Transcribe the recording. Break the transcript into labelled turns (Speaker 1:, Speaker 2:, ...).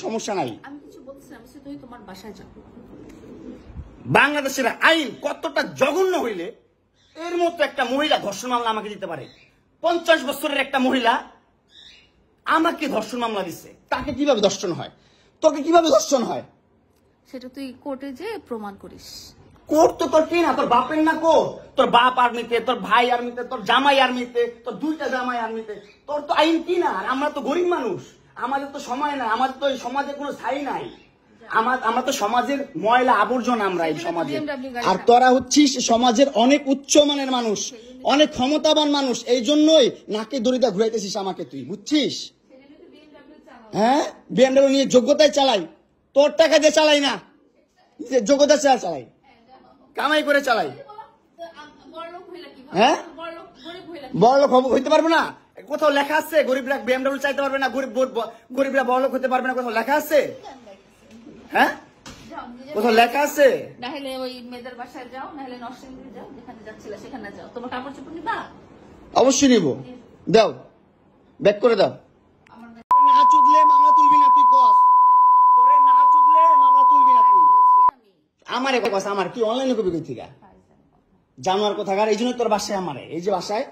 Speaker 1: সমস্যা নাই।
Speaker 2: আমি কিছু বলছিলাম, তুই তোমার বাসায় যাও।
Speaker 1: বাংলাদেশের আইন কতটা জঘন্য হইলে এর মতো একটা মহিলা ধর্ষণ মামলা আমাকে দিতে পারে? 50 বছরের একটা মহিলা আমাকে ধর্ষণ মামলা দিচ্ছে, তাকে কিভাবে ধর্ষণ হয়? তোকে কিভাবে ধর্ষণ হয়
Speaker 2: সেটা তুই কোর্টে যে প্রমাণ করিস।
Speaker 1: কোর্ট তো তোর কি না, তোর বাপের না কোর্ট? তোর বাপ আর্মিতে, তোর ভাই আর্মিতে, তোর জামাই আর্মিতে, তোর 2টা জামাই আর্মিতে। তোর তো আইন কি না? আর আমরা তো গরিব মানুষ, আমাদের তো সময় নাই, আমাদের তো এই সমাজে কোনো ছাই নাই। আমরা তো সমাজের ময়লা আবর্জনা, আমরা এই সমাজে। আর তোরা হচ্ছিস সমাজের অনেক উচ্চমানের মানুষ, অনেক ক্ষমতাবান মানুষ, এই জন্যই নাকে দড়িটা ঘুরাইতেছিস আমাকে, তুই বুঝছিস? হ্যাঁ, বিএমডব্লিউ নিয়ে যোগ্যতায় চালাই, তোর টাকা দিয়ে চালাই না, যোগ্যতা চালাই, কামাই করে চালাই। হ্যাঁ, বড়লোক হইতে পারবো না? কোথাও লেখা আছে গরিবরা বিএমডব্লিউ চাইতে পারবে না, গরিবরা বড়লোক হতে পারবে না? কোথাও লেখা আছে? হ্যাঁ, কোথাও লেখা আছে?
Speaker 2: নাহলে ওই মেয়েদের বাসায় যাও, নাহলে নরসিংদী যাও, যেখানে যাচ্ছিলে সেখানে যাও। তোমার কাপড় চোপড় নিবা?
Speaker 1: অবশ্যই নিব। দাও, ব্যাক করে দাও। না চুদলে মামলা তুলবি না তুই, কস তোরে না চুদলে মামলা তুলবি না তুই। আমারে কস, আমার কি অনলাইনে কবি কই থেকে জানোয়ার কোথাকার? এই জন্য তোর বাসায় আমারে, এই যে বাসায়